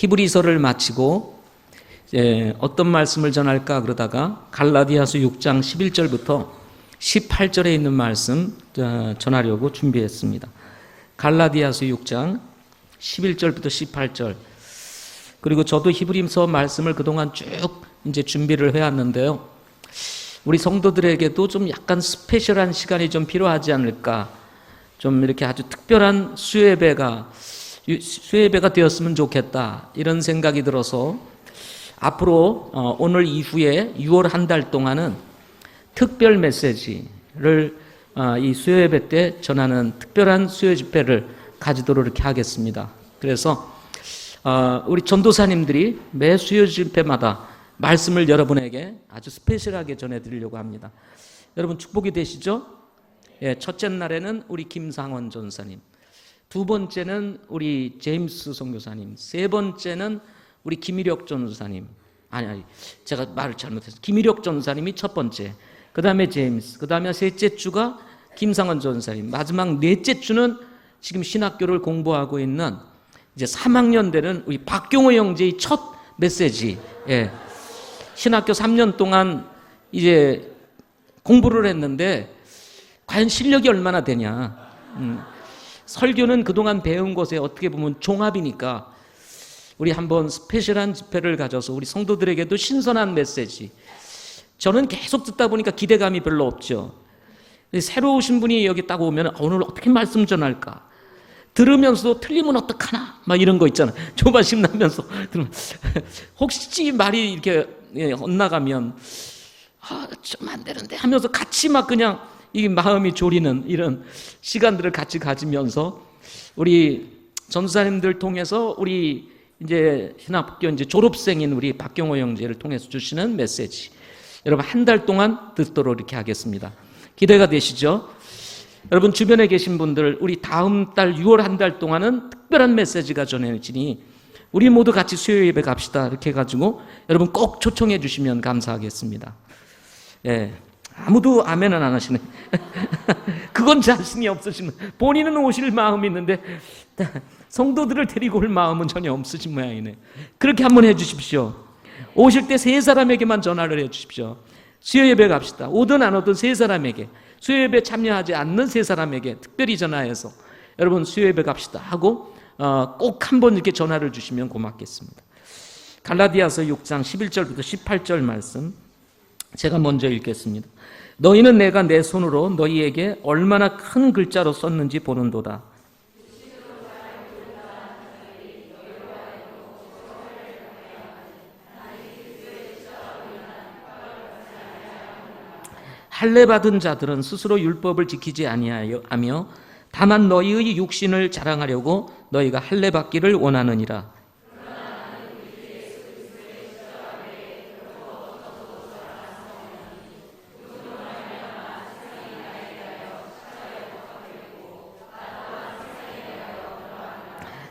히브리서를 마치고 어떤 말씀을 전할까 그러다가 갈라디아서 6장 11절부터 18절에 있는 말씀 전하려고 준비했습니다. 갈라디아서 6장 11절부터 18절. 그리고 저도 히브리서 말씀을 그동안 쭉 이제 준비를 해왔는데요. 우리 성도들에게도 좀 약간 스페셜한 시간이 좀 필요하지 않을까. 좀 이렇게 아주 특별한 수요예배가 되었으면 좋겠다. 이런 생각이 들어서 앞으로 오늘 이후에 6월 한 달 동안은 특별 메시지를 이 수요예배 때 전하는 특별한 수요 집회를 가지도록 이렇게 하겠습니다. 그래서 우리 전도사님들이 매 수요 집회마다 말씀을 여러분에게 아주 스페셜하게 전해드리려고 합니다. 여러분 축복이 되시죠? 첫째 날에는 우리 김상원 전사님, 두 번째는 우리 제임스 선교사님, 세 번째는 우리 김일혁 전사님. 아니 제가 말을 잘못했어요. 김일혁 전사님이 첫 번째, 그 다음에 제임스, 그 다음에 셋째 주가 김상원 전사님, 마지막 넷째 주는 지금 신학교를 공부하고 있는 이제 3학년 되는 우리 박경호 형제의 첫 메시지. 신학교 3년 동안 이제 공부를 했는데 과연 실력이 얼마나 되냐. 설교는 그동안 배운 것에 어떻게 보면 종합이니까 우리 한번 스페셜한 집회를 가져서 우리 성도들에게도 신선한 메시지. 저는 계속 듣다 보니까 기대감이 별로 없죠. 새로 오신 분이 여기 딱 오면 오늘 어떻게 말씀 전할까? 들으면서도 틀리면 어떡하나? 막 이런 거 있잖아요. 조바심 나면서 들으면 혹시 말이 이렇게 엇나가면 좀 안 되는데 하면서 같이 막 그냥 이 마음이 졸이는 이런 시간들을 같이 가지면서 우리 전도사님들 통해서 우리 이제 신학교 이제 졸업생인 우리 박경호 형제를 통해서 주시는 메시지. 여러분 한 달 동안 듣도록 이렇게 하겠습니다. 기대가 되시죠? 여러분 주변에 계신 분들 우리 다음 달 6월 한 달 동안은 특별한 메시지가 전해지니 우리 모두 같이 수요 예배 갑시다 이렇게 해가지고 여러분 꼭 초청해 주시면 감사하겠습니다. 아무도 아멘은 안 하시네. 그건 자신이 없으시면 본인은 오실 마음이 있는데 성도들을 데리고 올 마음은 전혀 없으신 모양이네. 그렇게 한번 해주십시오. 오실 때 세 사람에게만 전화를 해주십시오. 수요 예배 갑시다. 오든 안 오든 세 사람에게, 수요 예배 참여하지 않는 세 사람에게 특별히 전화해서 여러분 수요 예배 갑시다 하고 꼭 한번 이렇게 전화를 주시면 고맙겠습니다. 갈라디아서 6장 11절부터 18절 말씀 제가 먼저 읽겠습니다. 너희는 내가 내 손으로 너희에게 얼마나 큰 글자로 썼는지 보는도다. 할례 받은 자들은 스스로 율법을 지키지 아니하며 다만 너희의 육신을 자랑하려고 너희가 할례 받기를 원하느니라.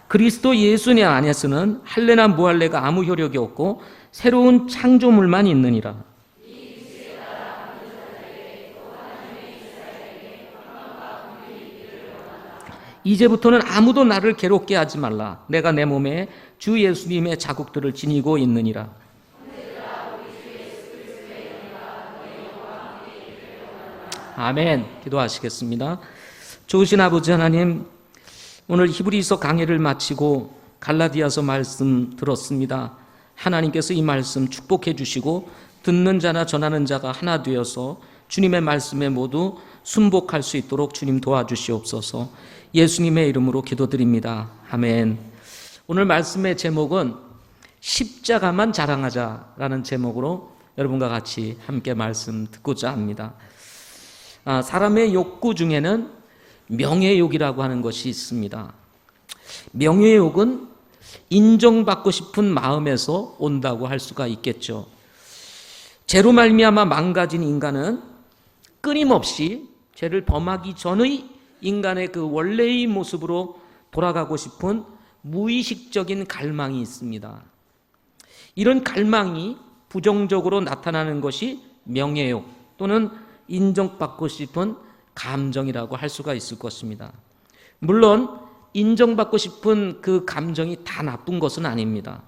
그리스도 예수 안에서는 할례나 무할례가 아무 효력이 없고 새로운 창조물만 있느니라. 이제부터는 아무도 나를 괴롭게 하지 말라. 내가 내 몸에 주 예수님의 자국들을 지니고 있느니라. 아멘. 기도하시겠습니다. 좋으신 아버지 하나님, 오늘 히브리서 강해를 마치고 갈라디아서 말씀 들었습니다. 하나님께서 이 말씀 축복해 주시고 듣는 자나 전하는 자가 하나 되어서 주님의 말씀에 모두 순복할 수 있도록 주님 도와주시옵소서. 예수님의 이름으로 기도드립니다. 아멘. 오늘 말씀의 제목은 십자가만 자랑하자라는 제목으로 여러분과 같이 함께 말씀 듣고자 합니다. 사람의 욕구 중에는 명예욕이라고 하는 것이 있습니다. 명예욕은 인정받고 싶은 마음에서 온다고 할 수가 있겠죠. 죄로 말미암아 망가진 인간은 끊임없이 죄를 범하기 전의 인간의 그 원래의 모습으로 돌아가고 싶은 무의식적인 갈망이 있습니다. 이런 갈망이 부정적으로 나타나는 것이 명예욕 또는 인정받고 싶은 감정이라고 할 수가 있을 것입니다. 물론 인정받고 싶은 그 감정이 다 나쁜 것은 아닙니다.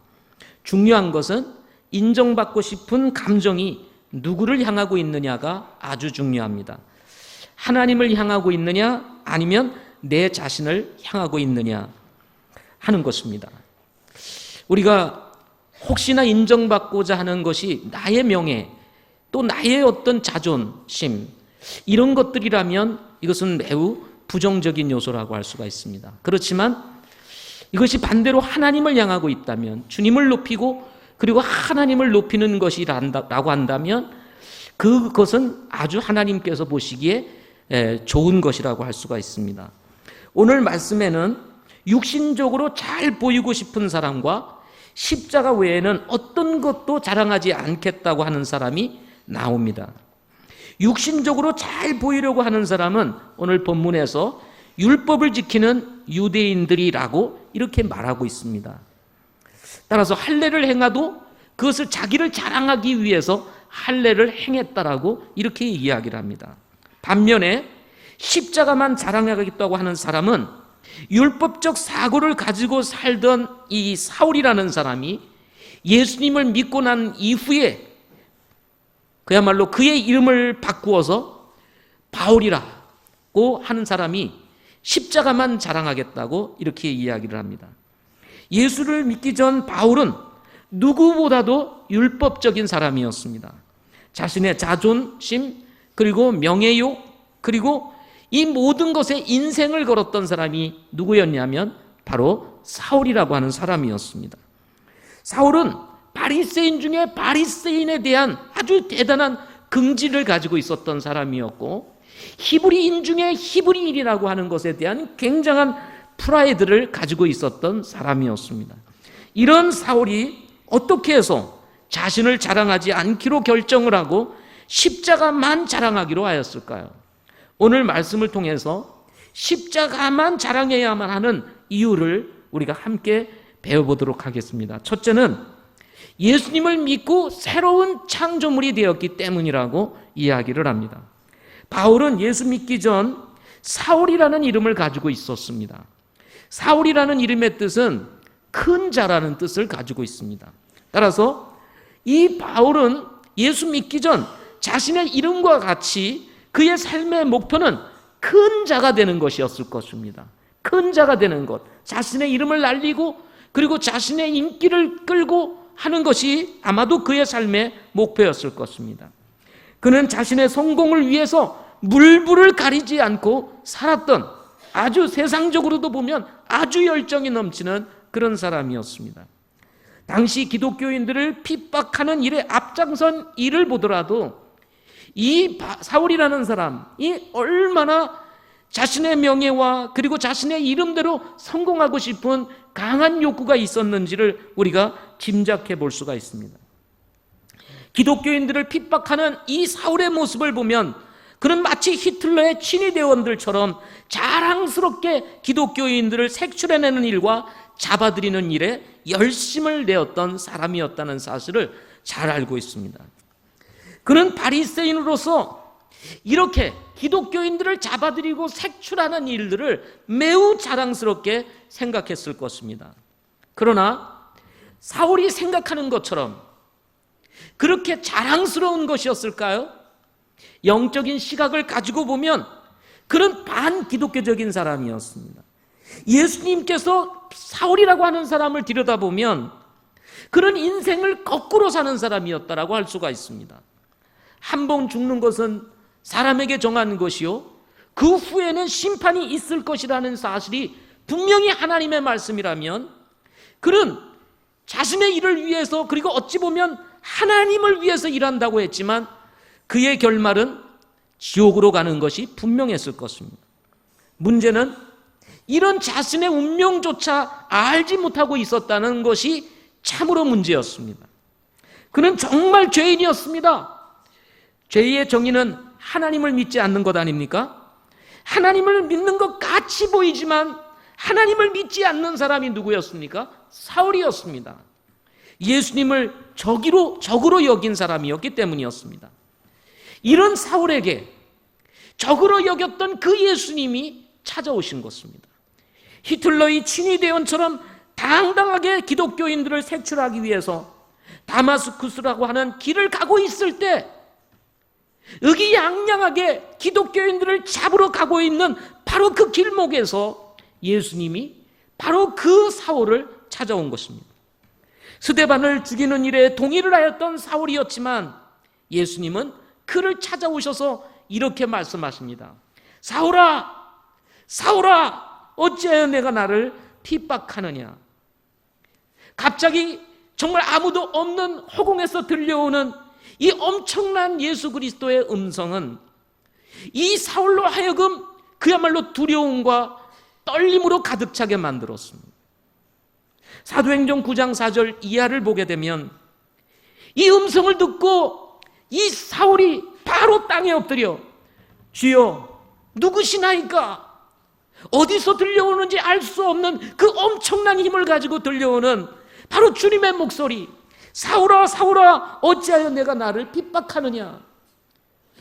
중요한 것은 인정받고 싶은 감정이 누구를 향하고 있느냐가 아주 중요합니다. 하나님을 향하고 있느냐 아니면 내 자신을 향하고 있느냐 하는 것입니다. 우리가 혹시나 인정받고자 하는 것이 나의 명예, 또 나의 어떤 자존심, 이런 것들이라면 이것은 매우 부정적인 요소라고 할 수가 있습니다. 그렇지만 이것이 반대로 하나님을 향하고 있다면, 주님을 높이고 그리고 하나님을 높이는 것이라고 한다면 그것은 아주 하나님께서 보시기에 좋은 것이라고 할 수가 있습니다. 오늘 말씀에는 육신적으로 잘 보이고 싶은 사람과 십자가 외에는 어떤 것도 자랑하지 않겠다고 하는 사람이 나옵니다. 육신적으로 잘 보이려고 하는 사람은 오늘 본문에서 율법을 지키는 유대인들이라고 이렇게 말하고 있습니다. 따라서 할례를 행하도 그것을 자기를 자랑하기 위해서 할례를 행했다라고 이렇게 이야기를 합니다. 반면에 십자가만 자랑하겠다고 하는 사람은 율법적 사고를 가지고 살던 이 사울이라는 사람이 예수님을 믿고 난 이후에 그야말로 그의 이름을 바꾸어서 바울이라고 하는 사람이 십자가만 자랑하겠다고 이렇게 이야기를 합니다. 예수를 믿기 전 바울은 누구보다도 율법적인 사람이었습니다. 자신의 자존심, 그리고 명예욕, 그리고 이 모든 것에 인생을 걸었던 사람이 누구였냐면 바로 사울이라고 하는 사람이었습니다. 사울은 바리새인 중에 바리새인에 대한 아주 대단한 긍지를 가지고 있었던 사람이었고, 히브리인 중에 히브리인이라고 하는 것에 대한 굉장한 프라이드를 가지고 있었던 사람이었습니다. 이런 사울이 어떻게 해서 자신을 자랑하지 않기로 결정을 하고 십자가만 자랑하기로 하였을까요? 오늘 말씀을 통해서 십자가만 자랑해야만 하는 이유를 우리가 함께 배워보도록 하겠습니다. 첫째는 예수님을 믿고 새로운 창조물이 되었기 때문이라고 이야기를 합니다. 바울은 예수 믿기 전 사울이라는 이름을 가지고 있었습니다. 사울이라는 이름의 뜻은 큰 자라는 뜻을 가지고 있습니다. 따라서 이 바울은 예수 믿기 전 자신의 이름과 같이 그의 삶의 목표는 큰 자가 되는 것이었을 것입니다. 큰 자가 되는 것, 자신의 이름을 날리고 그리고 자신의 인기를 끌고 하는 것이 아마도 그의 삶의 목표였을 것입니다. 그는 자신의 성공을 위해서 물불을 가리지 않고 살았던, 아주 세상적으로도 보면 아주 열정이 넘치는 그런 사람이었습니다. 당시 기독교인들을 핍박하는 일에 앞장선 일을 보더라도 이 사울이라는 사람이 얼마나 자신의 명예와 그리고 자신의 이름대로 성공하고 싶은 강한 욕구가 있었는지를 우리가 짐작해 볼 수가 있습니다. 기독교인들을 핍박하는 이 사울의 모습을 보면 그는 마치 히틀러의 친위대원들처럼 자랑스럽게 기독교인들을 색출해내는 일과 잡아들이는 일에 열심을 내었던 사람이었다는 사실을 잘 알고 있습니다. 그는 바리새인으로서 이렇게 기독교인들을 잡아들이고 색출하는 일들을 매우 자랑스럽게 생각했을 것입니다. 그러나 사울이 생각하는 것처럼 그렇게 자랑스러운 것이었을까요? 영적인 시각을 가지고 보면 그는 반기독교적인 사람이었습니다. 예수님께서 사울이라고 하는 사람을 들여다보면 그는 인생을 거꾸로 사는 사람이었다라고 할 수가 있습니다. 한 번 죽는 것은 사람에게 정한 것이요, 그 후에는 심판이 있을 것이라는 사실이 분명히 하나님의 말씀이라면 그는 자신의 일을 위해서, 그리고 어찌 보면 하나님을 위해서 일한다고 했지만 그의 결말은 지옥으로 가는 것이 분명했을 것입니다. 문제는 이런 자신의 운명조차 알지 못하고 있었다는 것이 참으로 문제였습니다. 그는 정말 죄인이었습니다. 죄의 정의는 하나님을 믿지 않는 것 아닙니까? 하나님을 믿는 것 같이 보이지만 하나님을 믿지 않는 사람이 누구였습니까? 사울이었습니다. 예수님을 적으로 여긴 사람이었기 때문이었습니다. 이런 사울에게 적으로 여겼던 그 예수님이 찾아오신 것입니다. 히틀러의 친위대원처럼 당당하게 기독교인들을 색출하기 위해서 다마스쿠스라고 하는 길을 가고 있을 때 의기양양하게 기독교인들을 잡으러 가고 있는 바로 그 길목에서 예수님이 바로 그 사울을 찾아온 것입니다. 스데반을 죽이는 일에 동의를 하였던 사울이었지만 예수님은 그를 찾아오셔서 이렇게 말씀하십니다. 사울아, 사울아, 어찌하여 내가 나를 핍박하느냐. 갑자기 정말 아무도 없는 허공에서 들려오는 이 엄청난 예수 그리스도의 음성은 이 사울로 하여금 그야말로 두려움과 떨림으로 가득 차게 만들었습니다. 사도행전 9장 4절 이하를 보게 되면 이 음성을 듣고 이 사울이 바로 땅에 엎드려 주여 누구시나이까? 어디서 들려오는지 알 수 없는 그 엄청난 힘을 가지고 들려오는 바로 주님의 목소리. 사울아, 사울아, 어찌하여 내가 나를 핍박하느냐.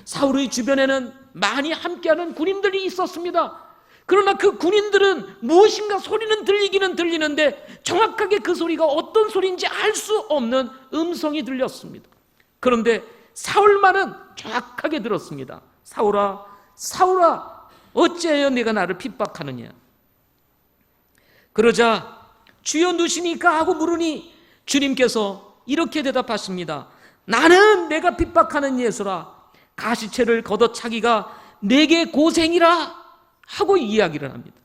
사울의 주변에는 많이 함께하는 군인들이 있었습니다. 그러나 그 군인들은 무엇인가 소리는 들리기는 들리는데 정확하게 그 소리가 어떤 소리인지 알 수 없는 음성이 들렸습니다. 그런데 사울만은 정확하게 들었습니다. 사울아, 사울아, 어찌하여 내가 나를 핍박하느냐. 그러자 주여 누시니까 하고 물으니 주님께서 이렇게 대답하십니다. 나는 내가 핍박하는 예수라. 가시체를 걷어차기가 내게 고생이라 하고 이야기를 합니다.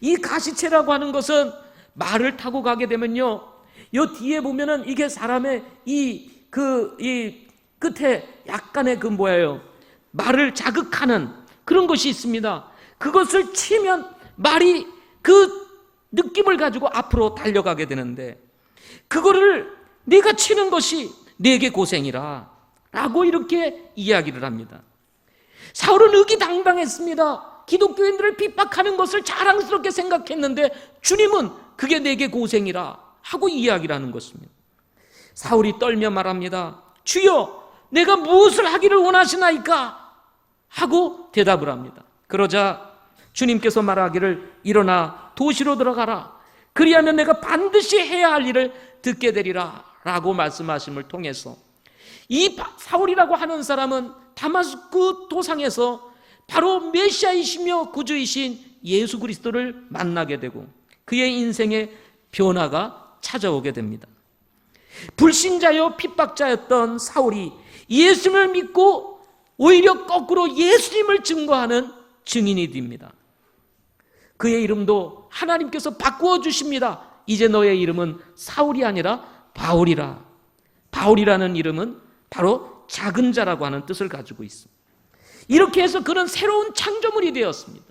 이 가시체라고 하는 것은 말을 타고 가게 되면요, 요 뒤에 보면은 이게 사람의 이 끝에 약간의 그 뭐예요? 말을 자극하는 그런 것이 있습니다. 그것을 치면 말이 그 느낌을 가지고 앞으로 달려가게 되는데 그거를 네가 치는 것이 내게 고생이라 라고 이렇게 이야기를 합니다. 사울은 의기당당했습니다. 기독교인들을 핍박하는 것을 자랑스럽게 생각했는데 주님은 그게 내게 고생이라 하고 이야기를 하는 것입니다. 사울이 떨며 말합니다. 주여, 내가 무엇을 하기를 원하시나이까? 하고 대답을 합니다. 그러자 주님께서 말하기를 일어나 도시로 들어가라. 그리하면 내가 반드시 해야 할 일을 듣게 되리라 라고 말씀하심을 통해서 이 사울이라고 하는 사람은 다마스쿠 도상에서 바로 메시아이시며 구주이신 예수 그리스도를 만나게 되고 그의 인생에 변화가 찾아오게 됩니다. 불신자여 핍박자였던 사울이 예수님을 믿고 오히려 거꾸로 예수님을 증거하는 증인이 됩니다. 그의 이름도 하나님께서 바꾸어 주십니다. 이제 너의 이름은 사울이 아니라 바울이라. 바울이라는 이름은 바로 작은 자라고 하는 뜻을 가지고 있습니다. 이렇게 해서 그는 새로운 창조물이 되었습니다.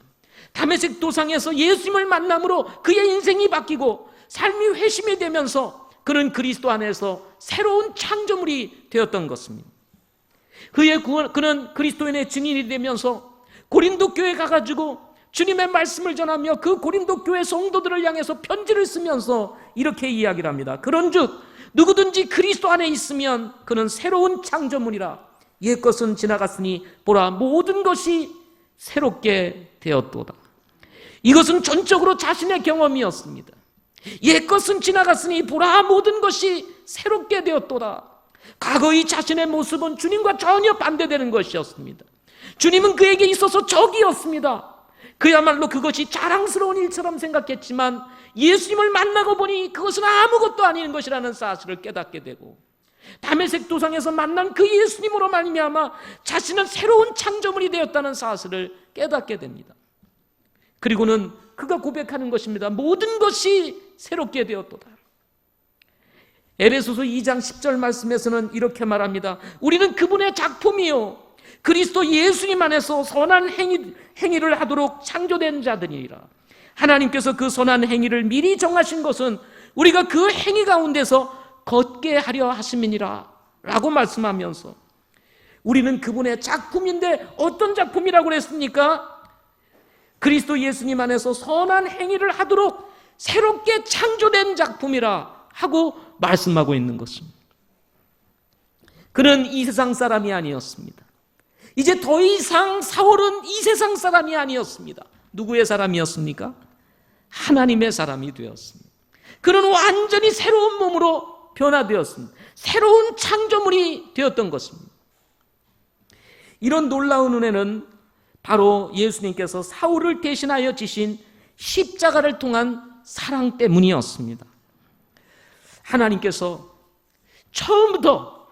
다메섹 도상에서 예수님을 만남으로 그의 인생이 바뀌고 삶이 회심이 되면서 그는 그리스도 안에서 새로운 창조물이 되었던 것입니다. 그는 그리스도인의 증인이 되면서 고린도 교회에 가가지고 주님의 말씀을 전하며 그 고린도 교회 성도들을 향해서 편지를 쓰면서 이렇게 이야기를 합니다. 그런즉 누구든지 그리스도 안에 있으면 그는 새로운 창조물이라. 옛것은 지나갔으니 보라 모든 것이 새롭게 되었도다. 이것은 전적으로 자신의 경험이었습니다. 옛것은 지나갔으니 보라 모든 것이 새롭게 되었도다. 과거의 자신의 모습은 주님과 전혀 반대되는 것이었습니다. 주님은 그에게 있어서 적이었습니다. 그야말로 그것이 자랑스러운 일처럼 생각했지만 예수님을 만나고 보니 그것은 아무것도 아닌 것이라는 사실을 깨닫게 되고 다메섹 도상에서 만난 그 예수님으로 말미암아 자신은 새로운 창조물이 되었다는 사실을 깨닫게 됩니다. 그리고는 그가 고백하는 것입니다. 모든 것이 새롭게 되었도다. 에베소서 2장 10절 말씀에서는 이렇게 말합니다. 우리는 그분의 작품이요 그리스도 예수님 안에서 선한 행위를 하도록 창조된 자들이라. 하나님께서 그 선한 행위를 미리 정하신 것은 우리가 그 행위 가운데서 걷게 하려 하심이니라 라고 말씀하면서 우리는 그분의 작품인데 어떤 작품이라고 그랬습니까? 그리스도 예수님 안에서 선한 행위를 하도록 새롭게 창조된 작품이라 하고 말씀하고 있는 것입니다. 그는 이 세상 사람이 아니었습니다. 이제 더 이상 사울은 이 세상 사람이 아니었습니다. 누구의 사람이었습니까? 하나님의 사람이 되었습니다. 그는 완전히 새로운 몸으로 변화되었습니다. 새로운 창조물이 되었던 것입니다. 이런 놀라운 은혜는 바로 예수님께서 사울을 대신하여 지신 십자가를 통한 사랑 때문이었습니다. 하나님께서 처음부터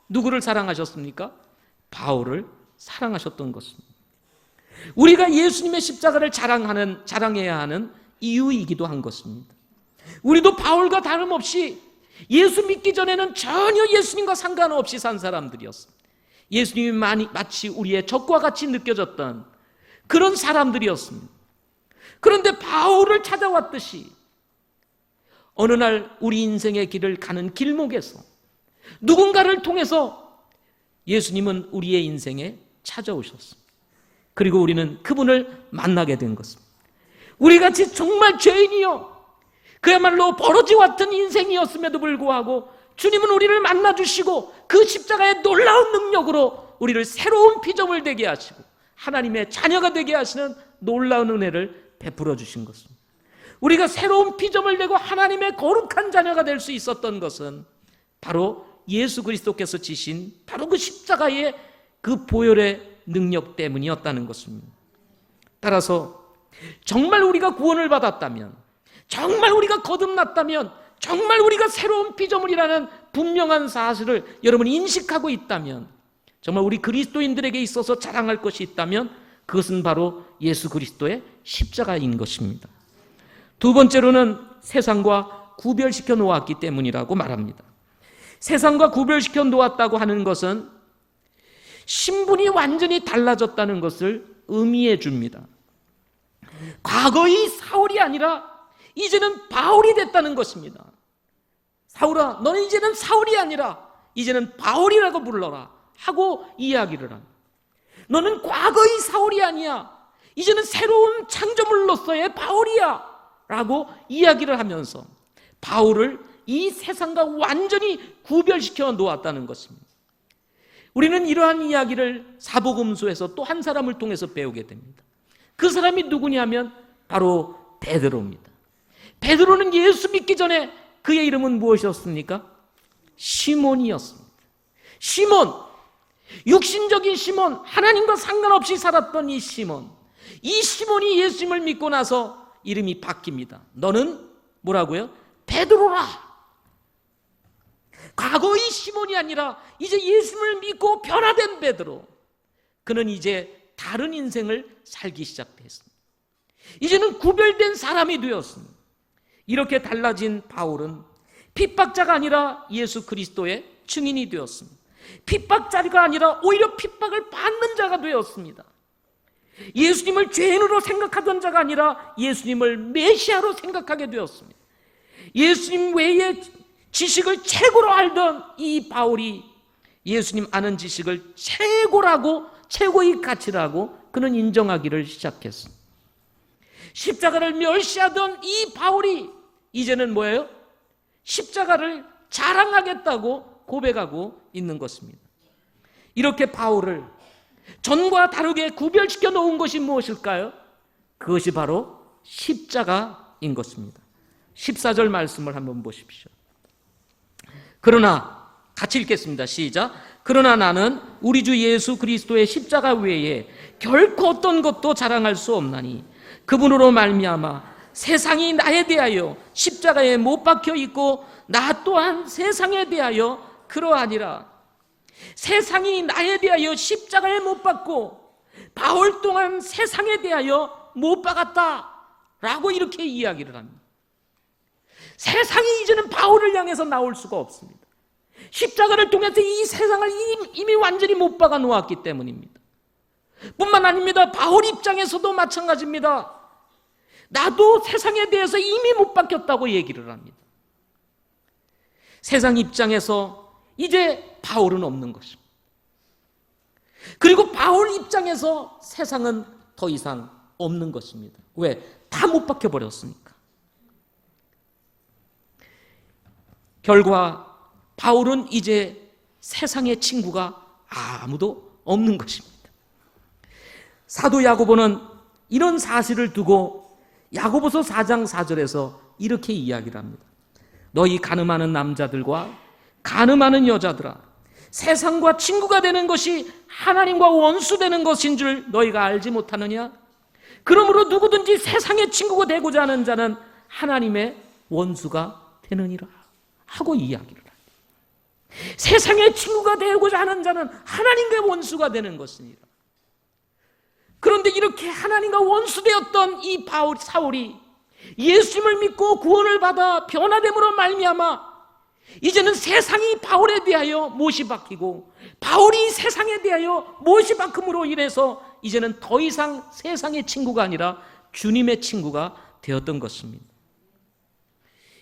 누구를 사랑하셨습니까? 바울을 사랑하셨던 것입니다. 우리가 예수님의 십자가를 자랑해야 하는 이유이기도 한 것입니다. 우리도 바울과 다름없이 예수 믿기 전에는 전혀 예수님과 상관없이 산 사람들이었습니다. 예수님이 마치 우리의 적과 같이 느껴졌던 그런 사람들이었습니다. 그런데 바울을 찾아왔듯이 어느 날 우리 인생의 길을 가는 길목에서 누군가를 통해서 예수님은 우리의 인생에 찾아오셨습니다. 그리고 우리는 그분을 만나게 된 것입니다. 우리같이 정말 죄인이요, 그야말로 버러지 같은 인생이었음에도 불구하고 주님은 우리를 만나주시고 그 십자가의 놀라운 능력으로 우리를 새로운 피조물 되게 하시고 하나님의 자녀가 되게 하시는 놀라운 은혜를 베풀어 주신 것입니다. 우리가 새로운 피조물 되고 하나님의 거룩한 자녀가 될 수 있었던 것은 바로 예수 그리스도께서 지신 바로 그 십자가의 그 보혈의 능력 때문이었다는 것입니다. 따라서 정말 우리가 구원을 받았다면, 정말 우리가 거듭났다면, 정말 우리가 새로운 피조물이라는 분명한 사실을 여러분이 인식하고 있다면, 정말 우리 그리스도인들에게 있어서 자랑할 것이 있다면 그것은 바로 예수 그리스도의 십자가인 것입니다. 두 번째로는 세상과 구별시켜 놓았기 때문이라고 말합니다. 세상과 구별시켜 놓았다고 하는 것은 신분이 완전히 달라졌다는 것을 의미해 줍니다. 과거의 사울이 아니라 이제는 바울이 됐다는 것입니다. 사울아, 너는 이제는 사울이 아니라 이제는 바울이라고 불러라 하고 이야기를 합니다. 너는 과거의 사울이 아니야, 이제는 새로운 창조물로서의 바울이야 라고 이야기를 하면서 바울을 이 세상과 완전히 구별시켜 놓았다는 것입니다. 우리는 이러한 이야기를 사복음서에서 또 한 사람을 통해서 배우게 됩니다. 그 사람이 누구냐면 바로 베드로입니다. 베드로는 예수 믿기 전에 그의 이름은 무엇이었습니까? 시몬이었습니다. 시몬, 육신적인 시몬, 하나님과 상관없이 살았던 이 시몬이 예수님을 믿고 나서 이름이 바뀝니다. 너는 뭐라고요? 베드로라. 과거의 시몬이 아니라 이제 예수님을 믿고 변화된 베드로. 그는 이제 다른 인생을 살기 시작했습니다. 이제는 구별된 사람이 되었습니다. 이렇게 달라진 바울은 핍박자가 아니라 예수 그리스도의 증인이 되었습니다. 핍박자가 아니라 오히려 핍박을 받는 자가 되었습니다. 예수님을 죄인으로 생각하던 자가 아니라 예수님을 메시아로 생각하게 되었습니다. 예수님 외에 지식을 최고로 알던 이 바울이 예수님 아는 지식을 최고라고, 최고의 가치라고 그는 인정하기를 시작했습니다. 십자가를 멸시하던 이 바울이 이제는 뭐예요? 십자가를 자랑하겠다고 고백하고 있는 것입니다. 이렇게 바울을 전과 다르게 구별시켜 놓은 것이 무엇일까요? 그것이 바로 십자가인 것입니다. 14절 말씀을 한번 보십시오. 그러나, 같이 읽겠습니다. 시작. 그러나 나는 우리 주 예수 그리스도의 십자가 외에 결코 어떤 것도 자랑할 수 없나니 그분으로 말미암아 세상이 나에 대하여 십자가에 못 박혀 있고 나 또한 세상에 대하여 그러하니라. 세상이 나에 대하여 십자가에 못 박고 바울 또한 세상에 대하여 못 박았다 라고 이렇게 이야기를 합니다. 세상이 이제는 바울을 향해서 나올 수가 없습니다. 십자가를 통해서 이 세상을 이미 완전히 못 박아 놓았기 때문입니다. 뿐만 아닙니다. 바울 입장에서도 마찬가지입니다. 나도 세상에 대해서 이미 못 박혔다고 얘기를 합니다. 세상 입장에서 이제 바울은 없는 것입니다. 그리고 바울 입장에서 세상은 더 이상 없는 것입니다. 왜? 다 못 박혀버렸으니까. 결과 바울은 이제 세상의 친구가 아무도 없는 것입니다. 사도 야고보는 이런 사실을 두고 야고보서 4장 4절에서 이렇게 이야기를 합니다. 너희 간음하는 남자들과 간음하는 여자들아, 세상과 친구가 되는 것이 하나님과 원수되는 것인 줄 너희가 알지 못하느냐? 그러므로 누구든지 세상의 친구가 되고자 하는 자는 하나님의 원수가 되느니라 하고 이야기를 합니다. 세상의 친구가 되고자 하는 자는 하나님의 원수가 되는 것이니라. 그런데 이렇게 하나님과 원수되었던 이 사울이 예수님을 믿고 구원을 받아 변화됨으로 말미암아 이제는 세상이 바울에 대하여 못이 박히고 바울이 세상에 대하여 못이 박힘으로 인해서 이제는 더 이상 세상의 친구가 아니라 주님의 친구가 되었던 것입니다.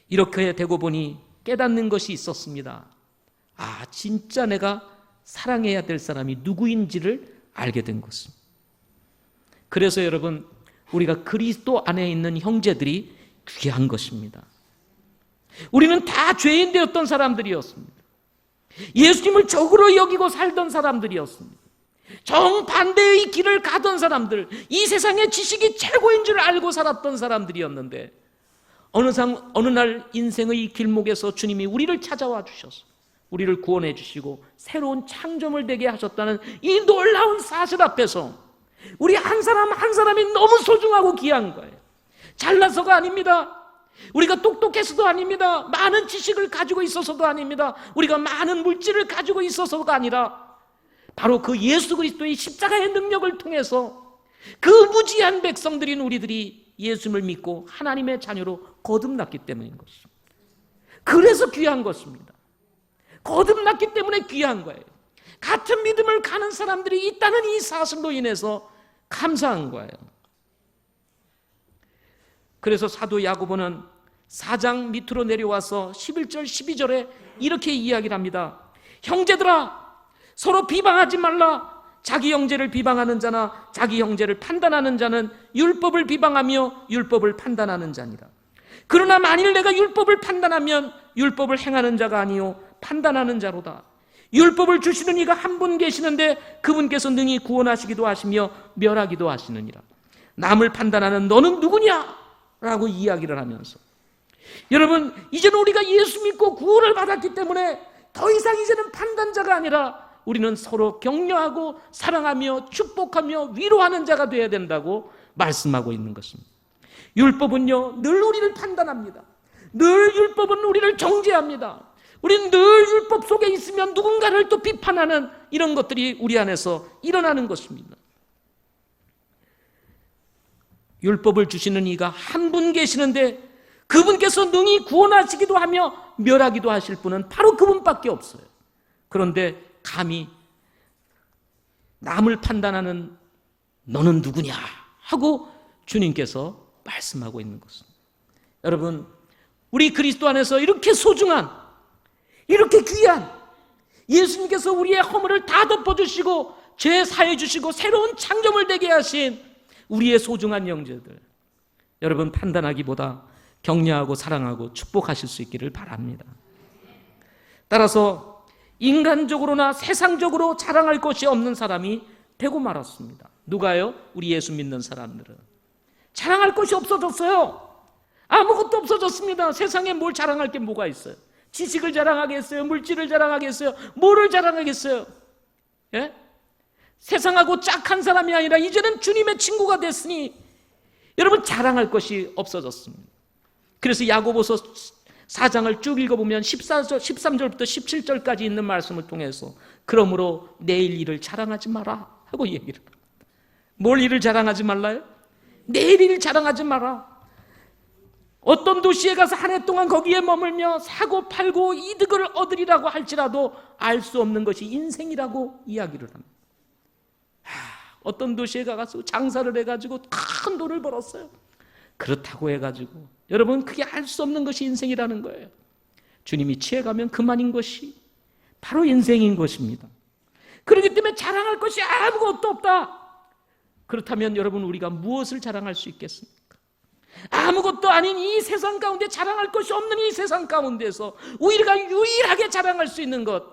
이렇게 되고 보니 깨닫는 것이 있었습니다. 아, 진짜 내가 사랑해야 될 사람이 누구인지를 알게 된 것입니다. 그래서 여러분, 우리가 그리스도 안에 있는 형제들이 귀한 것입니다. 우리는 다 죄인 되었던 사람들이었습니다. 예수님을 적으로 여기고 살던 사람들이었습니다. 정반대의 길을 가던 사람들, 이 세상의 지식이 최고인 줄 알고 살았던 사람들이었는데 어느 날 인생의 길목에서 주님이 우리를 찾아와 주셔서 우리를 구원해 주시고 새로운 창조물 되게 하셨다는 이 놀라운 사실 앞에서 우리 한 사람 한 사람이 너무 소중하고 귀한 거예요. 잘나서가 아닙니다. 우리가 똑똑해서도 아닙니다. 많은 지식을 가지고 있어서도 아닙니다. 우리가 많은 물질을 가지고 있어서가 아니라 바로 그 예수 그리스도의 십자가의 능력을 통해서 그 무지한 백성들인 우리들이 예수님을 믿고 하나님의 자녀로 거듭났기 때문인 것입니다. 그래서 귀한 것입니다. 거듭났기 때문에 귀한 거예요. 같은 믿음을 가는 사람들이 있다는 이 사실로 인해서 감사한 거예요. 그래서 사도 야고보는 4장 밑으로 내려와서 11절 12절에 이렇게 이야기를 합니다. 형제들아, 서로 비방하지 말라. 자기 형제를 비방하는 자나 자기 형제를 판단하는 자는 율법을 비방하며 율법을 판단하는 자니라. 그러나 만일 내가 율법을 판단하면 율법을 행하는 자가 아니요 판단하는 자로다. 율법을 주시는 이가 한 분 계시는데 그분께서 능히 구원하시기도 하시며 멸하기도 하시느니라. 남을 판단하는 너는 누구냐? 라고 이야기를 하면서, 여러분, 이제는 우리가 예수 믿고 구원을 받았기 때문에 더 이상 이제는 판단자가 아니라 우리는 서로 격려하고 사랑하며 축복하며 위로하는 자가 되어야 된다고 말씀하고 있는 것입니다. 율법은요, 늘 우리를 판단합니다. 늘 율법은 우리를 정죄합니다. 우리는 늘 율법 속에 있으면 누군가를 또 비판하는 이런 것들이 우리 안에서 일어나는 것입니다. 율법을 주시는 이가 한 분 계시는데 그분께서 능히 구원하시기도 하며 멸하기도 하실 분은 바로 그분밖에 없어요. 그런데 감히 남을 판단하는 너는 누구냐 하고 주님께서 말씀하고 있는 것입니다. 여러분, 우리 그리스도 안에서 이렇게 소중한, 이렇게 귀한 예수님께서 우리의 허물을 다 덮어주시고 죄 사해 주시고 새로운 창조물 되게 하신 우리의 소중한 형제들, 여러분, 판단하기보다 격려하고 사랑하고 축복하실 수 있기를 바랍니다. 따라서 인간적으로나 세상적으로 자랑할 것이 없는 사람이 되고 말았습니다. 누가요? 우리 예수 믿는 사람들은 자랑할 것이 없어졌어요. 아무것도 없어졌습니다. 세상에 뭘 자랑할 게 뭐가 있어요? 지식을 자랑하겠어요? 물질을 자랑하겠어요? 뭐를 자랑하겠어요? 예? 세상하고 짝한 사람이 아니라 이제는 주님의 친구가 됐으니 여러분, 자랑할 것이 없어졌습니다. 그래서 야고보서 4장을 쭉 읽어보면 13절부터 17절까지 있는 말씀을 통해서 그러므로 내일 일을 자랑하지 마라 하고 얘기를 합니다. 뭘 일을 자랑하지 말라요? 내일 일을 자랑하지 마라. 어떤 도시에 가서 한 해 동안 거기에 머물며 사고 팔고 이득을 얻으리라고 할지라도 알 수 없는 것이 인생이라고 이야기를 합니다. 어떤 도시에 가서 장사를 해가지고 큰 돈을 벌었어요. 그렇다고 해가지고 여러분, 그게 알 수 없는 것이 인생이라는 거예요. 주님이 취해가면 그만인 것이 바로 인생인 것입니다. 그렇기 때문에 자랑할 것이 아무것도 없다. 그렇다면 여러분, 우리가 무엇을 자랑할 수 있겠습니까? 아무것도 아닌 이 세상 가운데, 자랑할 것이 없는 이 세상 가운데서 우리가 유일하게 자랑할 수 있는 것,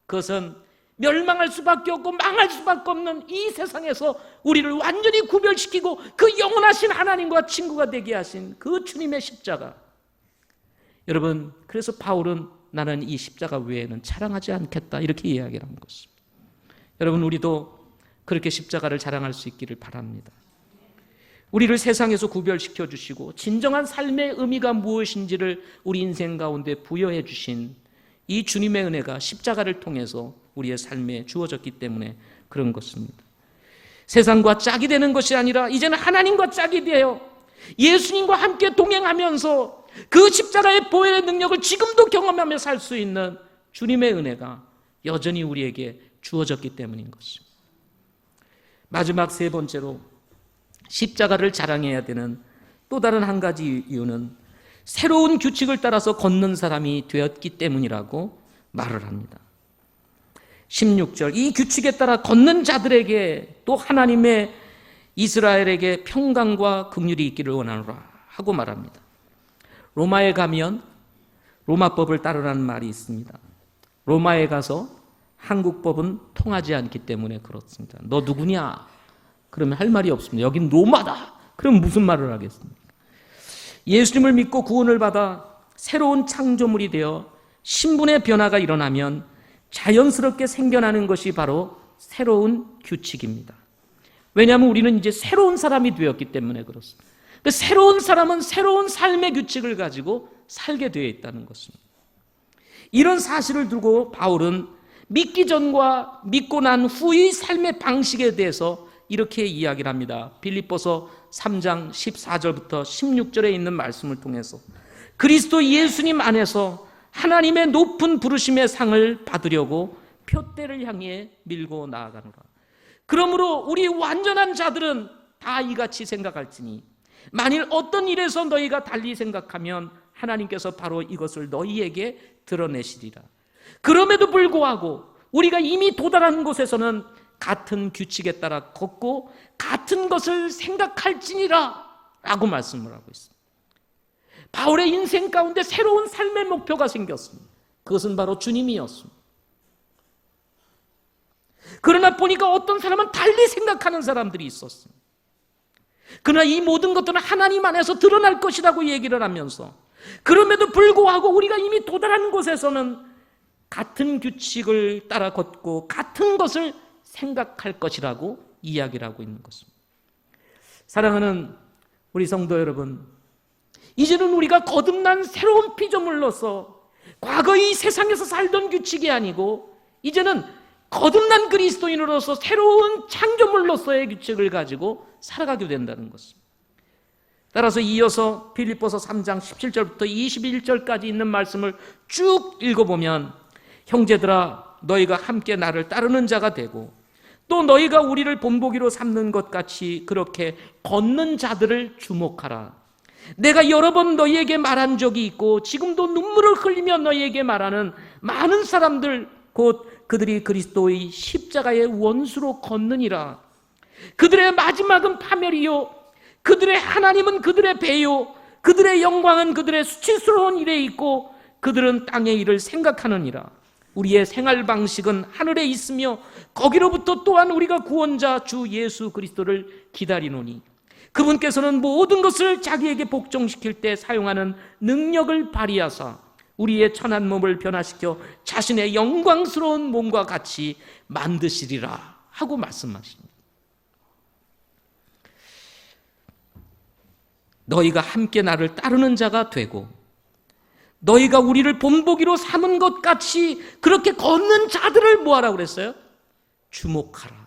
그것은 멸망할 수밖에 없고 망할 수밖에 없는 이 세상에서 우리를 완전히 구별시키고 그 영원하신 하나님과 친구가 되게 하신 그 주님의 십자가. 여러분, 그래서 바울은 나는 이 십자가 외에는 자랑하지 않겠다 이렇게 이야기를 한 것입니다. 여러분, 우리도 그렇게 십자가를 자랑할 수 있기를 바랍니다. 우리를 세상에서 구별시켜 주시고 진정한 삶의 의미가 무엇인지를 우리 인생 가운데 부여해 주신 이 주님의 은혜가 십자가를 통해서 우리의 삶에 주어졌기 때문에 그런 것입니다. 세상과 짝이 되는 것이 아니라 이제는 하나님과 짝이 되어 예수님과 함께 동행하면서 그 십자가의 보혈의 능력을 지금도 경험하며 살 수 있는 주님의 은혜가 여전히 우리에게 주어졌기 때문인 것입니다. 마지막 세 번째로 십자가를 자랑해야 되는 또 다른 한 가지 이유는 새로운 규칙을 따라서 걷는 사람이 되었기 때문이라고 말을 합니다. 16절, 이 규칙에 따라 걷는 자들에게 또 하나님의 이스라엘에게 평강과 긍휼이 있기를 원하노라 하고 말합니다. 로마에 가면 로마법을 따르라는 말이 있습니다. 로마에 가서 한국 법은 통하지 않기 때문에 그렇습니다. 너 누구냐? 그러면 할 말이 없습니다. 여긴 로마다. 그럼 무슨 말을 하겠습니까? 예수님을 믿고 구원을 받아 새로운 창조물이 되어 신분의 변화가 일어나면 자연스럽게 생겨나는 것이 바로 새로운 규칙입니다. 왜냐하면 우리는 이제 새로운 사람이 되었기 때문에 그렇습니다. 그 새로운 사람은 새로운 삶의 규칙을 가지고 살게 되어 있다는 것입니다. 이런 사실을 두고 바울은 믿기 전과 믿고 난 후의 삶의 방식에 대해서 이렇게 이야기를 합니다. 빌립보서 3장 14절부터 16절에 있는 말씀을 통해서 그리스도 예수님 안에서 하나님의 높은 부르심의 상을 받으려고 표대를 향해 밀고 나아가노라. 그러므로 우리 완전한 자들은 다 이같이 생각할지니 만일 어떤 일에서 너희가 달리 생각하면 하나님께서 바로 이것을 너희에게 드러내시리라. 그럼에도 불구하고 우리가 이미 도달한 곳에서는 같은 규칙에 따라 걷고 같은 것을 생각할지니라 라고 말씀을 하고 있습니다. 바울의 인생 가운데 새로운 삶의 목표가 생겼습니다. 그것은 바로 주님이었습니다. 그러나 보니까 어떤 사람은 달리 생각하는 사람들이 있었습니다. 그러나 이 모든 것들은 하나님 안에서 드러날 것이라고 얘기를 하면서 그럼에도 불구하고 우리가 이미 도달한 곳에서는 같은 규칙을 따라 걷고 같은 것을 생각할 것이라고 이야기를 하고 있는 것입니다. 사랑하는 우리 성도 여러분, 이제는 우리가 거듭난 새로운 피조물로서 과거의 세상에서 살던 규칙이 아니고 이제는 거듭난 그리스도인으로서 새로운 창조물로서의 규칙을 가지고 살아가게 된다는 것입니다. 따라서 이어서 빌립보서 3장 17절부터 21절까지 있는 말씀을 쭉 읽어보면 형제들아 너희가 함께 나를 따르는 자가 되고 또 너희가 우리를 본보기로 삼는 것 같이 그렇게 걷는 자들을 주목하라. 내가 여러 번 너희에게 말한 적이 있고 지금도 눈물을 흘리며 너희에게 말하는 많은 사람들 곧 그들이 그리스도의 십자가의 원수로 걷느니라. 그들의 마지막은 파멸이요 그들의 하나님은 그들의 배요 그들의 영광은 그들의 수치스러운 일에 있고 그들은 땅의 일을 생각하느니라. 우리의 생활 방식은 하늘에 있으며 거기로부터 또한 우리가 구원자 주 예수 그리스도를 기다리노니 그분께서는 모든 것을 자기에게 복종시킬 때 사용하는 능력을 발휘하사 우리의 천한 몸을 변화시켜 자신의 영광스러운 몸과 같이 만드시리라 하고 말씀하십니다. 너희가 함께 나를 따르는 자가 되고 너희가 우리를 본보기로 삼은 것 같이 그렇게 걷는 자들을 뭐하라고 그랬어요? 주목하라.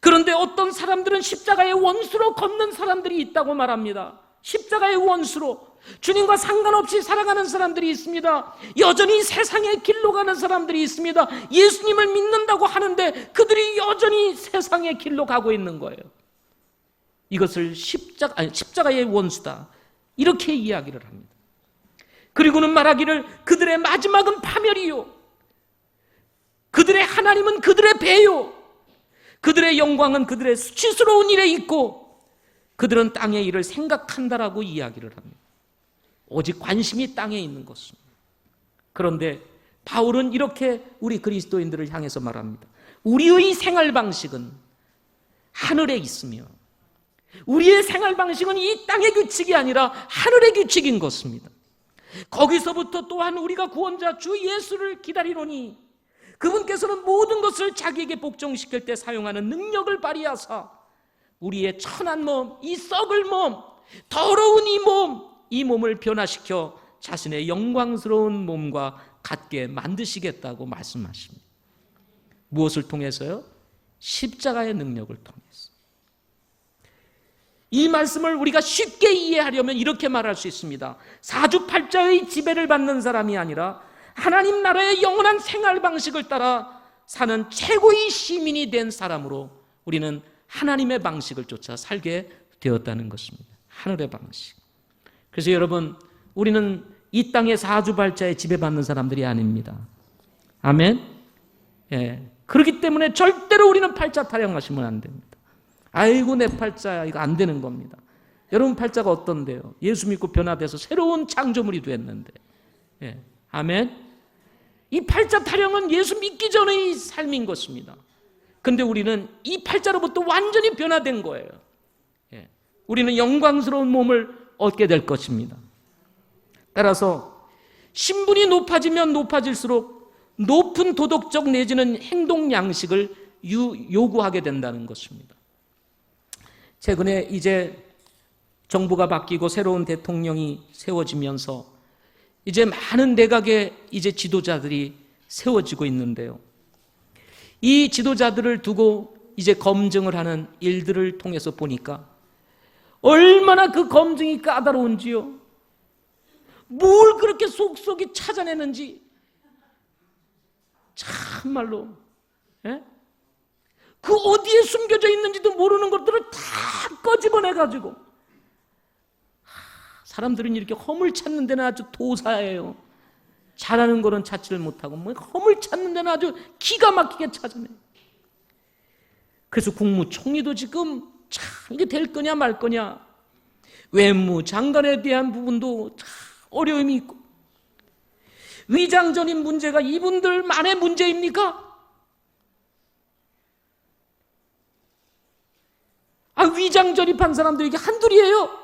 그런데 어떤 사람들은 십자가의 원수로 걷는 사람들이 있다고 말합니다. 십자가의 원수로 주님과 상관없이 살아가는 사람들이 있습니다. 여전히 세상의 길로 가는 사람들이 있습니다. 예수님을 믿는다고 하는데 그들이 여전히 세상의 길로 가고 있는 거예요. 이것을 십자가의 원수다 이렇게 이야기를 합니다. 그리고는 말하기를 그들의 마지막은 파멸이요 그들의 하나님은 그들의 배요 그들의 영광은 그들의 수치스러운 일에 있고 그들은 땅의 일을 생각한다라고 이야기를 합니다. 오직 관심이 땅에 있는 것입니다. 그런데 바울은 이렇게 우리 그리스도인들을 향해서 말합니다. 우리의 생활 방식은 하늘에 있으며 우리의 생활 방식은 이 땅의 규칙이 아니라 하늘의 규칙인 것입니다. 거기서부터 또한 우리가 구원자 주 예수를 기다리노니 그분께서는 모든 것을 자기에게 복종시킬 때 사용하는 능력을 발휘하사 우리의 천한 몸, 이 썩을 몸, 더러운 이 몸을 변화시켜 자신의 영광스러운 몸과 같게 만드시겠다고 말씀하십니다. 무엇을 통해서요? 십자가의 능력을 통해서. 이 말씀을 우리가 쉽게 이해하려면 이렇게 말할 수 있습니다. 사주팔자의 지배를 받는 사람이 아니라 하나님 나라의 영원한 생활 방식을 따라 사는 최고의 시민이 된 사람으로 우리는 하나님의 방식을 쫓아 살게 되었다는 것입니다. 하늘의 방식. 그래서 여러분, 우리는 이 땅의 사주팔자에 지배받는 사람들이 아닙니다. 아멘? 예. 그렇기 때문에 절대로 우리는 팔자 타령하시면 안 됩니다. 아이고 내 팔자야, 이거 안 되는 겁니다. 여러분 팔자가 어떤데요? 예수 믿고 변화돼서 새로운 창조물이 됐는데. 예. 아멘? 이 팔자 타령은 예수 믿기 전의 삶인 것입니다. 근데 우리는 이 팔자로부터 완전히 변화된 거예요. 예. 우리는 영광스러운 몸을 얻게 될 것입니다. 따라서 신분이 높아지면 높아질수록 높은 도덕적 내지는 행동 양식을 요구하게 된다는 것입니다. 최근에 이제 정부가 바뀌고 새로운 대통령이 세워지면서 이제 많은 내각의 이제 지도자들이 세워지고 있는데요. 이 지도자들을 두고 이제 검증을 하는 일들을 통해서 보니까 얼마나 그 검증이 까다로운지요. 뭘 그렇게 속속이 찾아내는지 참말로, 예? 그 어디에 숨겨져 있는지도 모르는 것들을 다 꺼집어내가지고, 사람들은 이렇게 허물 찾는 데는 아주 도사예요. 잘하는 거는 찾지를 못하고 뭐 허물 찾는 데는 아주 기가 막히게 찾아내. 그래서 국무총리도 지금 참 이게 될 거냐 말 거냐, 외무장관에 대한 부분도 참 어려움이 있고, 위장전입 문제가 이분들만의 문제입니까? 위장 전입한 사람들이 이게 한둘이에요.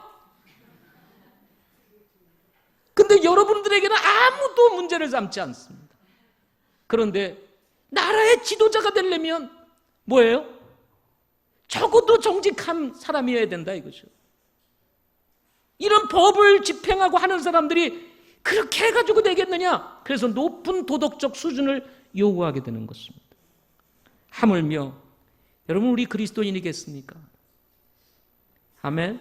근데 여러분들에게는 아무도 문제를 삼지 않습니다. 그런데 나라의 지도자가 되려면 뭐예요? 적어도 정직한 사람이어야 된다 이거죠. 이런 법을 집행하고 하는 사람들이 그렇게 해가지고 되겠느냐? 그래서 높은 도덕적 수준을 요구하게 되는 것입니다. 하물며 여러분, 우리 그리스도인이겠습니까? 아멘.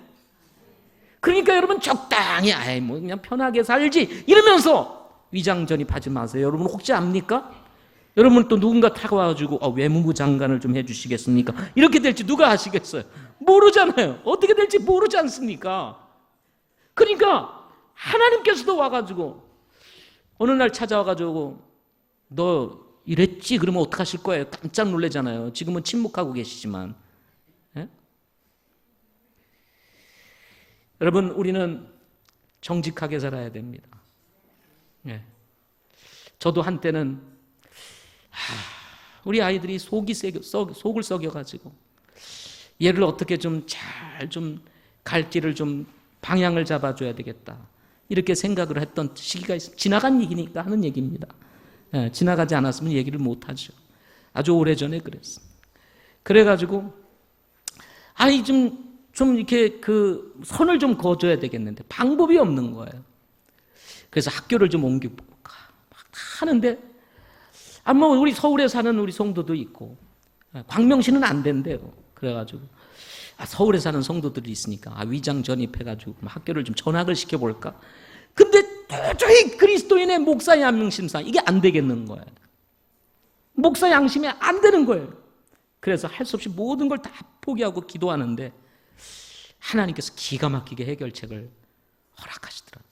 그러니까 여러분 적당히 뭐 그냥 편하게 살지 이러면서 위장전입하지 마세요. 여러분 혹시 압니까? 여러분 또 누군가 타고와가지고 외무부 장관을 좀 해주시겠습니까? 이렇게 될지 누가 아시겠어요? 모르잖아요. 어떻게 될지 모르지 않습니까? 그러니까 하나님께서도 와가지고 어느 날 찾아와가지고 너 이랬지? 그러면 어떡하실 거예요? 깜짝 놀라잖아요. 지금은 침묵하고 계시지만. 예? 여러분, 우리는 정직하게 살아야 됩니다. 예. 저도 한때는 우리 아이들이 속을 썩여가지고 얘를 어떻게 좀 잘 갈 길을 좀 방향을 잡아줘야 되겠다, 이렇게 생각을 했던 시기가 있습니다. 지나간 얘기니까 하는 얘기입니다. 예, 지나가지 않았으면 얘기를 못하죠. 아주 오래전에 그랬습니다. 그래가지고 좀 이렇게 그 선을 좀 그어줘야 되겠는데 방법이 없는 거예요. 그래서 학교를 좀 옮기고 막 하는데 뭐 우리 서울에 사는 우리 성도도 있고 광명시는 안 된대요. 그래가지고 서울에 사는 성도들이 있으니까 위장 전입해가지고 학교를 좀 전학을 시켜볼까. 근데 도저히 그리스도인의 목사 양심상 이게 안 되겠는 거예요. 목사 양심이 안 되는 거예요. 그래서 할 수 없이 모든 걸 다 포기하고 기도하는데 하나님께서 기가 막히게 해결책을 허락하시더라고요.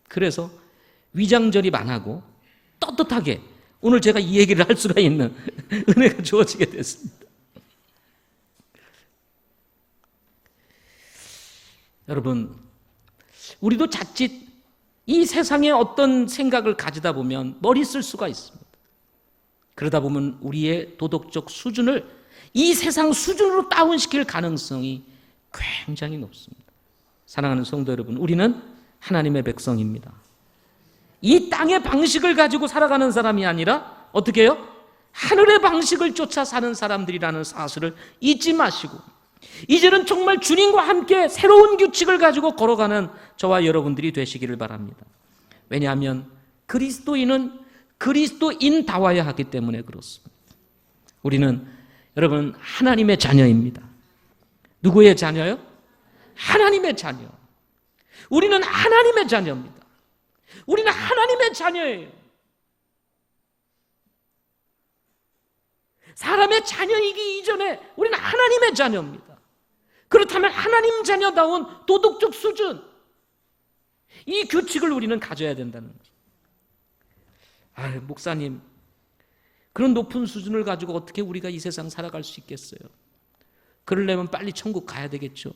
그래서 위장 전입 안 하고 떳떳하게 오늘 제가 이 얘기를 할 수가 있는 은혜가 주어지게 됐습니다. 여러분, 우리도 자칫 이 세상에 어떤 생각을 가지다 보면 머리 쓸 수가 있습니다. 그러다 보면 우리의 도덕적 수준을 이 세상 수준으로 다운시킬 가능성이 굉장히 높습니다. 사랑하는 성도 여러분, 우리는 하나님의 백성입니다. 이 땅의 방식을 가지고 살아가는 사람이 아니라 어떻게 해요? 하늘의 방식을 쫓아 사는 사람들이라는 사실을 잊지 마시고, 이제는 정말 주님과 함께 새로운 규칙을 가지고 걸어가는 저와 여러분들이 되시기를 바랍니다. 왜냐하면 그리스도인은 그리스도인다워야 하기 때문에 그렇습니다. 우리는 여러분 하나님의 자녀입니다. 누구의 자녀요? 하나님의 자녀. 우리는 하나님의 자녀입니다. 우리는 하나님의 자녀예요. 사람의 자녀이기 이전에 우리는 하나님의 자녀입니다. 그렇다면 하나님 자녀다운 도덕적 수준, 이 규칙을 우리는 가져야 된다는 거죠. 목사님, 그런 높은 수준을 가지고 어떻게 우리가 이 세상 살아갈 수 있겠어요? 그러려면 빨리 천국 가야 되겠죠.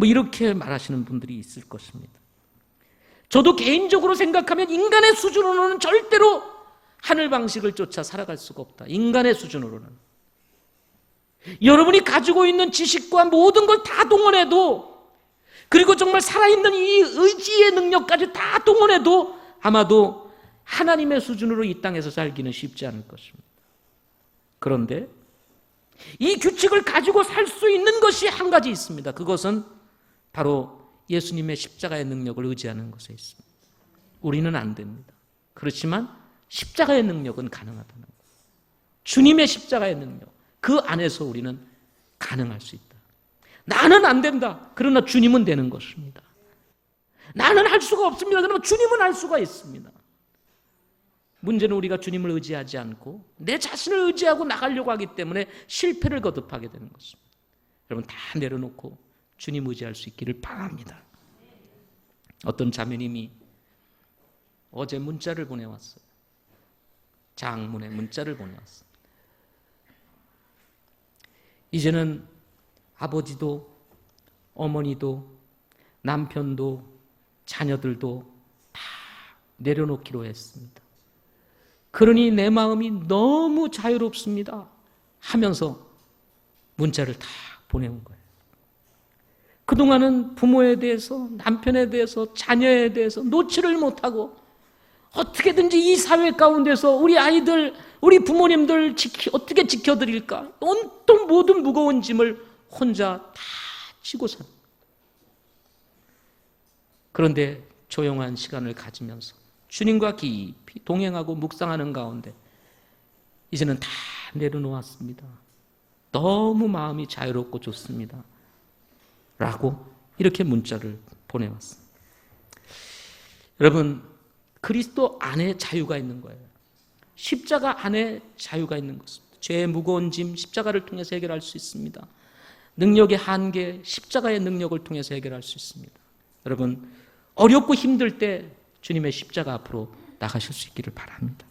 이렇게 말하시는 분들이 있을 것입니다. 저도 개인적으로 생각하면 인간의 수준으로는 절대로 하늘 방식을 쫓아 살아갈 수가 없다. 인간의 수준으로는. 여러분이 가지고 있는 지식과 모든 걸 다 동원해도, 그리고 정말 살아있는 이 의지의 능력까지 다 동원해도 아마도 하나님의 수준으로 이 땅에서 살기는 쉽지 않을 것입니다. 그런데 이 규칙을 가지고 살 수 있는 것이 한 가지 있습니다. 그것은 바로 예수님의 십자가의 능력을 의지하는 것에 있습니다. 우리는 안 됩니다. 그렇지만 십자가의 능력은 가능하다는 거예요. 주님의 십자가의 능력, 그 안에서 우리는 가능할 수 있다. 나는 안 된다. 그러나 주님은 되는 것입니다. 나는 할 수가 없습니다. 그러나 주님은 할 수가 있습니다. 문제는 우리가 주님을 의지하지 않고 내 자신을 의지하고 나가려고 하기 때문에 실패를 거듭하게 되는 것입니다. 여러분 다 내려놓고 주님 의지할 수 있기를 바랍니다. 어떤 자매님이 어제 문자를 보내왔어요. 장문의 문자를 보내왔어요. 이제는 아버지도 어머니도 남편도 자녀들도 다 내려놓기로 했습니다. 그러니 내 마음이 너무 자유롭습니다 하면서 문자를 다 보내온 거예요. 그동안은 부모에 대해서, 남편에 대해서, 자녀에 대해서 놓지를 못하고 어떻게든지 이 사회 가운데서 우리 아이들, 우리 부모님들 어떻게 지켜드릴까? 온통 모든 무거운 짐을 혼자 다 지고 삽니다. 그런데 조용한 시간을 가지면서 주님과 깊이 동행하고 묵상하는 가운데 이제는 다 내려놓았습니다. 너무 마음이 자유롭고 좋습니다. 라고 이렇게 문자를 보내왔습니다. 여러분, 그리스도 안에 자유가 있는 거예요. 십자가 안에 자유가 있는 것입니다. 죄의 무거운 짐 십자가를 통해서 해결할 수 있습니다. 능력의 한계 십자가의 능력을 통해서 해결할 수 있습니다. 여러분, 어렵고 힘들 때 주님의 십자가 앞으로 나가실 수 있기를 바랍니다.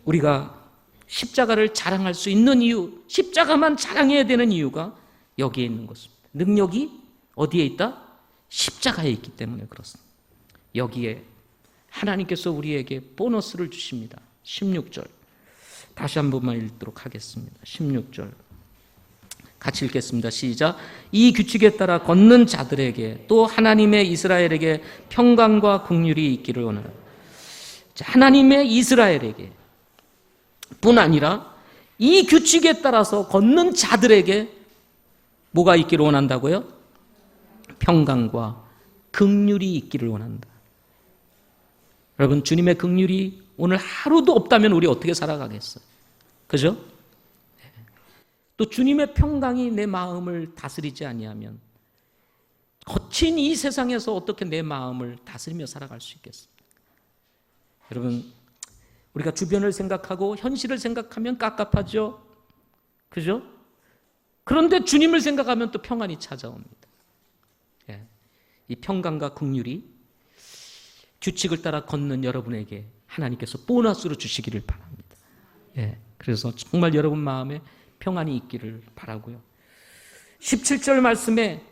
우리가 십자가를 자랑할 수 있는 이유, 십자가만 자랑해야 되는 이유가 여기에 있는 것입니다. 능력이 어디에 있다? 십자가에 있기 때문에 그렇습니다. 여기에 하나님께서 우리에게 보너스를 주십니다. 16절 다시 한 번만 읽도록 하겠습니다. 16절 같이 읽겠습니다. 시작. 이 규칙에 따라 걷는 자들에게 또 하나님의 이스라엘에게 평강과 긍휼이 있기를 원하노라. 하나님의 이스라엘에게 뿐 아니라 이 규칙에 따라서 걷는 자들에게 뭐가 있기를 원한다고요? 평강과 긍휼이 있기를 원한다. 여러분, 주님의 긍휼이 오늘 하루도 없다면 우리 어떻게 살아가겠어요? 그죠? 또 주님의 평강이 내 마음을 다스리지 아니하면 거친 이 세상에서 어떻게 내 마음을 다스리며 살아갈 수 있겠습니까? 여러분, 우리가 주변을 생각하고 현실을 생각하면 깝깝하죠? 그죠? 그런데 주님을 생각하면 또 평안이 찾아옵니다. 이 평강과 긍휼이 규칙을 따라 걷는 여러분에게 하나님께서 보너스로 주시기를 바랍니다. 그래서 정말 여러분 마음에 평안이 있기를 바라고요. 17절 말씀에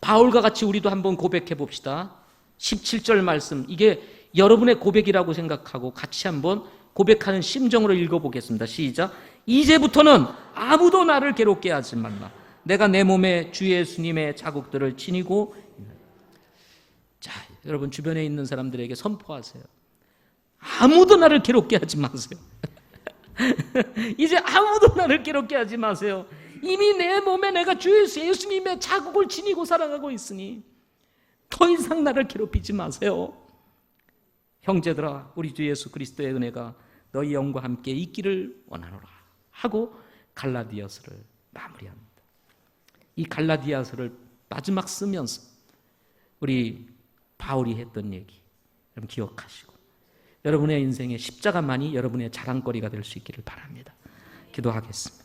바울과 같이 우리도 한번 고백해 봅시다. 17절 말씀, 이게 여러분의 고백이라고 생각하고 같이 한번 고백하는 심정으로 읽어보겠습니다. 시작. 이제부터는 아무도 나를 괴롭게 하지 말라. 내가 내 몸에 주 예수님의 자국들을 지니고. 자, 여러분 주변에 있는 사람들에게 선포하세요. 아무도 나를 괴롭게 하지 마세요. 이제 아무도 나를 괴롭게 하지 마세요. 이미 내 몸에 내가 주 예수님의 자국을 지니고 살아가고 있으니 더 이상 나를 괴롭히지 마세요. 형제들아, 우리 주 예수 그리스도의 은혜가 너희 영과 함께 있기를 원하노라 하고 갈라디아서를 마무리합니다. 이 갈라디아서를 마지막 쓰면서 우리 바울이 했던 얘기 여러분 기억하시고 여러분의 인생에 십자가만이 여러분의 자랑거리가 될 수 있기를 바랍니다. 기도하겠습니다.